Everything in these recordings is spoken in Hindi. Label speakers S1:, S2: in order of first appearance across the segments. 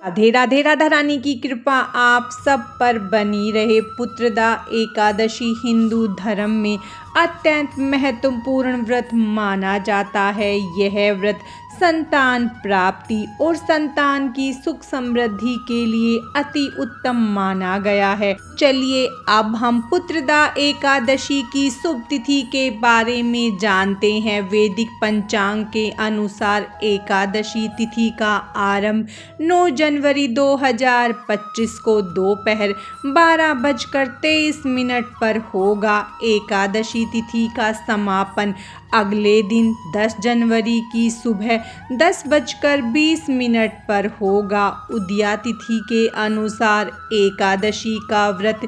S1: राधे राधे। राधा रानी की कृपा आप सब पर बनी रहे। पुत्रदा एकादशी हिंदू धर्म में अत्यंत महत्वपूर्ण व्रत माना जाता है। यह व्रत संतान प्राप्ति और संतान की सुख समृद्धि के लिए अति उत्तम माना गया है। चलिए अब हम पुत्रदा एकादशी की शुभ तिथि के बारे में जानते हैं। वैदिक पंचांग के अनुसार एकादशी तिथि का आरंभ 9 जनवरी 2025 को दोपहर 12:23 पर होगा। एकादशी तिथि का समापन अगले दिन 10 जनवरी की सुबह 10:20 पर होगा। उदया तिथि के अनुसार एकादशी का व्रत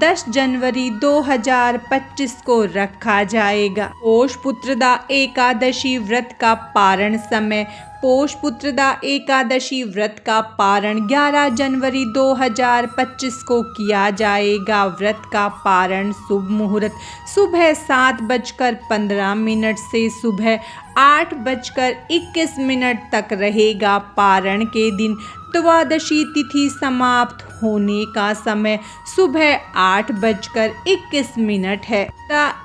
S1: 10 जनवरी 2025 को रखा जाएगा। पौष पुत्रदा एकादशी व्रत का पारण समय। पौष पुत्रदा एकादशी व्रत का पारण 11 जनवरी 2025 को किया जाएगा। व्रत का पारण शुभ मुहूर्त सुबह 7:15 से सुबह 8:21 तक रहेगा। पारण के दिन द्वादशी तिथि समाप्त होने का समय सुबह 8:21 है।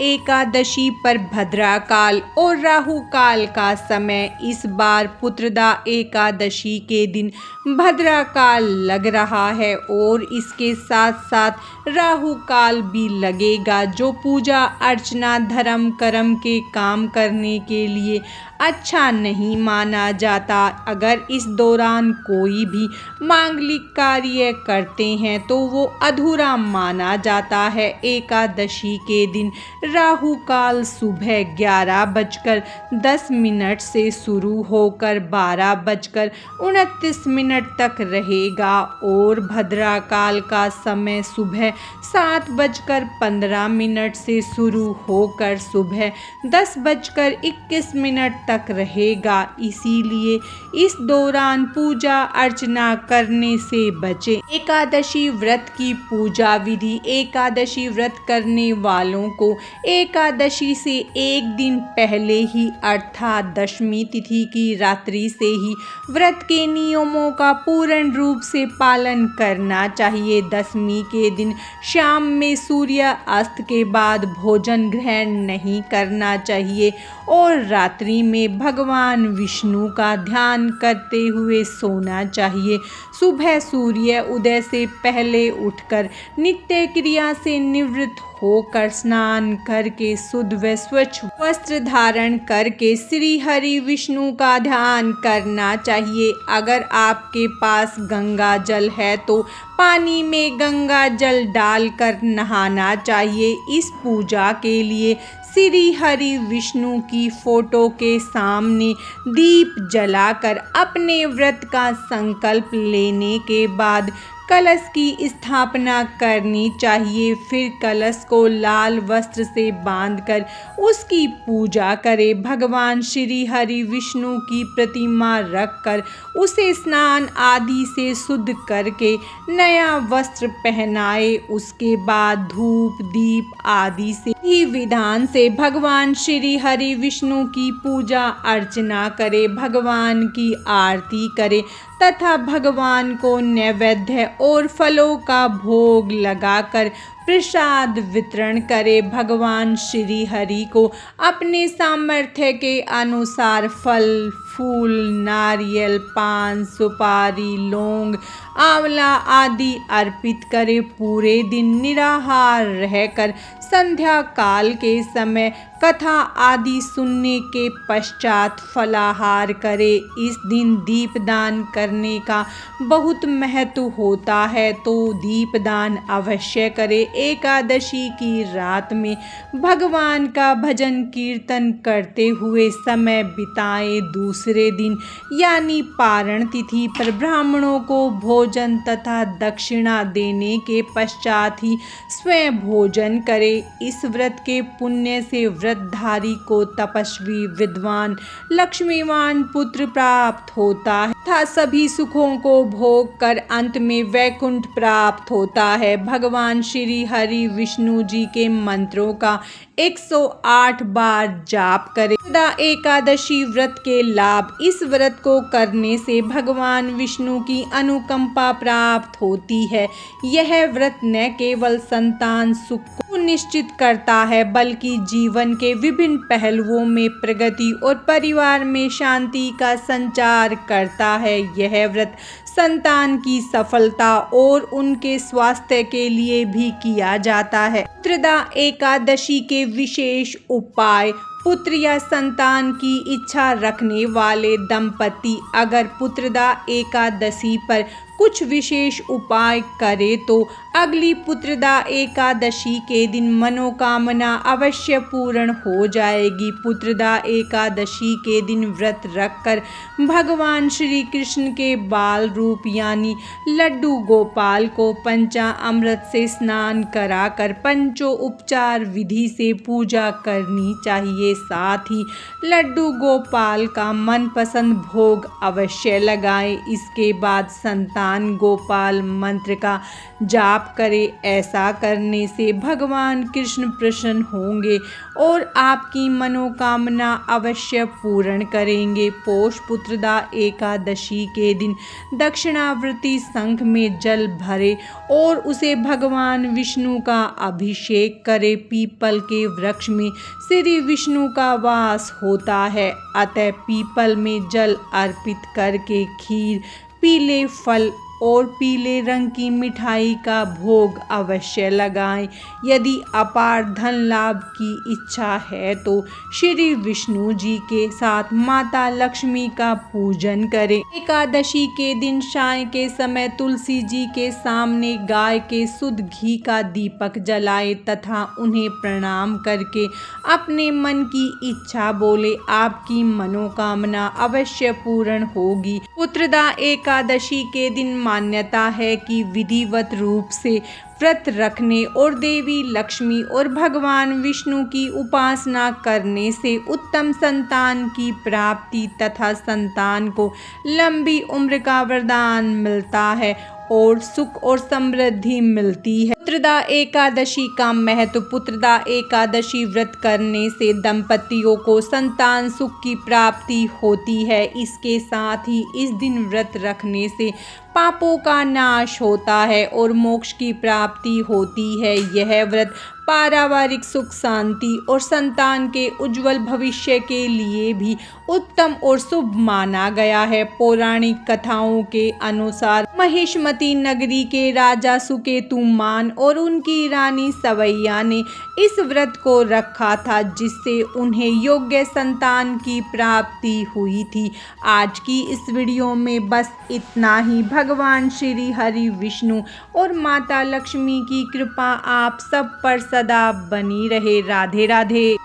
S1: एकादशी पर भद्रा काल और राहु काल का समय। इस बार पुत्रदा एकादशी के दिन भद्रा काल लग रहा है और इसके साथ साथ राहु काल भी लगेगा, जो पूजा अर्चना धर्म कर्म के काम करने के लिए अच्छा नहीं माना जाता। अगर इस दौरान कोई भी मांगलिक कार्य करते हैं तो वो अधूरा माना जाता है। एकादशी के दिन राहु काल सुबह 11:10 से शुरू होकर 12:29 तक रहेगा और भद्रा काल का समय सुबह 7:15 से शुरू होकर सुबह 10:21 तक रहेगा। इसीलिए इस दौरान पूजा अर्चना करने से बचें। एकादशी व्रत की पूजा विधि। एकादशी व्रत करने वालों को एकादशी से एक दिन पहले ही अर्थात दशमी तिथि की रात्रि से ही व्रत के नियमों का पूर्ण रूप से पालन करना चाहिए। दशमी के दिन शाम में सूर्य अस्त के बाद भोजन ग्रहण नहीं करना चाहिए और रात्रि में भगवान विष्णु का ध्यान करते हुए सोना चाहिए। सुबह सूर्य उदय से पहले उठकर नित्य क्रिया से निवृत्त होकर स्नान करके शुद्ध व स्वच्छ वस्त्र धारण करके श्री हरि विष्णु का ध्यान करना चाहिए। अगर आपके पास गंगा जल है तो पानी में गंगा जल डालकर नहाना चाहिए। इस पूजा के लिए श्री हरि विष्णु की फोटो के सामने दीप जलाकर अपने व्रत का संकल्प लेने के बाद कलश की स्थापना करनी चाहिए। फिर कलश को लाल वस्त्र से बांधकर उसकी पूजा करें। भगवान श्री हरि विष्णु की प्रतिमा रखकर उसे स्नान आदि से शुद्ध करके नया वस्त्र पहनाए। उसके बाद धूप दीप आदि से ही विधान से भगवान श्री हरि विष्णु की पूजा अर्चना करे, भगवान की आरती करे तथा भगवान को नैवेद्य और फलों का भोग लगाकर प्रसाद वितरण करे। भगवान श्री हरि को अपने सामर्थ्य के अनुसार फल फूल नारियल पान सुपारी लौंग आंवला आदि अर्पित करे। पूरे दिन निराहार रहकर संध्या काल के समय कथा आदि सुनने के पश्चात फलाहार करे। इस दिन दीपदान करने का बहुत महत्व होता है, तो दीपदान अवश्य करे। एकादशी की रात में भगवान का भजन कीर्तन करते हुए समय बिताएं। दूसरे दिन यानी पारण तिथि पर ब्राह्मणों को भोजन तथा दक्षिणा देने के पश्चात ही स्वयं भोजन करे। इस व्रत के पुण्य से व्रतधारी को तपस्वी विद्वान लक्ष्मीवान पुत्र प्राप्त होता है तथा सभी सुखों को भोग कर अंत में वैकुंठ प्राप्त होता है। भगवान श्री हरि विष्णु जी के मंत्रों का 108 बार जाप करें। पुत्रदा एकादशी व्रत के लाभ। इस व्रत को करने से भगवान विष्णु की अनुकंपा प्राप्त होती है। यह व्रत न केवल संतान सुख को निश्चित करता है बल्कि जीवन के विभिन्न पहलुओं में प्रगति और परिवार में शांति का संचार करता है। यह व्रत संतान की सफलता और उनके स्वास्थ्य के लिए भी किया जाता है। पुत्रदा एकादशी के विशेष उपाय। पुत्र या संतान की इच्छा रखने वाले दंपति अगर पुत्रदा एकादशी पर कुछ विशेष उपाय करे तो अगली पुत्रदा एकादशी के दिन मनोकामना अवश्य पूर्ण हो जाएगी। पुत्रदा एकादशी के दिन व्रत रखकर भगवान श्री कृष्ण के बाल रूप यानी लड्डू गोपाल को पंचामृत से स्नान कराकर पंचोपचार विधि से पूजा करनी चाहिए। साथ ही लड्डू गोपाल का मनपसंद भोग अवश्य लगाएं। इसके बाद संतान गोपाल मंत्र का जाप करें। ऐसा करने से भगवान कृष्ण प्रसन्न होंगे और आपकी मनोकामना अवश्य पूर्ण करेंगे। पोष पुत्रदा एकादशी के दिन दक्षिणावर्ती शंख में जल भरे और उसे भगवान विष्णु का अभिषेक करे। पीपल के वृक्ष में श्री विष्णु का वास होता है, अतः पीपल में जल अर्पित करके खीर, पीले फल और पीले रंग की मिठाई का भोग अवश्य लगाएं। यदि अपार धन लाभ की इच्छा है तो श्री विष्णु जी के साथ माता लक्ष्मी का पूजन करें। एकादशी के दिन साय के समय तुलसी जी के सामने गाय के शुद्ध घी का दीपक जलाएं तथा उन्हें प्रणाम करके अपने मन की इच्छा बोले। आपकी मनोकामना अवश्य पूर्ण होगी। पुत्रदा एकादशी के दिन मान्यता है कि विधिवत रूप से व्रत रखने और देवी लक्ष्मी और भगवान विष्णु की उपासना करने से उत्तम संतान की प्राप्ति तथा संतान को लंबी उम्र का वरदान मिलता है और सुख और समृद्धि मिलती है। पुत्रदा एकादशी का महत्व। पुत्रदा एकादशी व्रत करने से दंपतियों को संतान सुख की प्राप्ति होती है। इसके साथ ही इस दिन व्रत रखने से पापों का नाश होता है और मोक्ष की प्राप्ति होती है। यह व्रत पारिवारिक सुख शांति और संतान के उज्जवल भविष्य के लिए भी उत्तम और शुभ माना गया है। पौराणिक कथाओं के अनुसार महिष्मती नगरी के राजा सुकेतुमान और उनकी रानी सवैया ने इस व्रत को रखा था जिससे उन्हें योग्य संतान की प्राप्ति हुई थी। आज की इस वीडियो में बस इतना ही। भगवान श्री हरि विष्णु और माता लक्ष्मी की कृपा आप सब पर सदा बनी रहे। राधे राधे।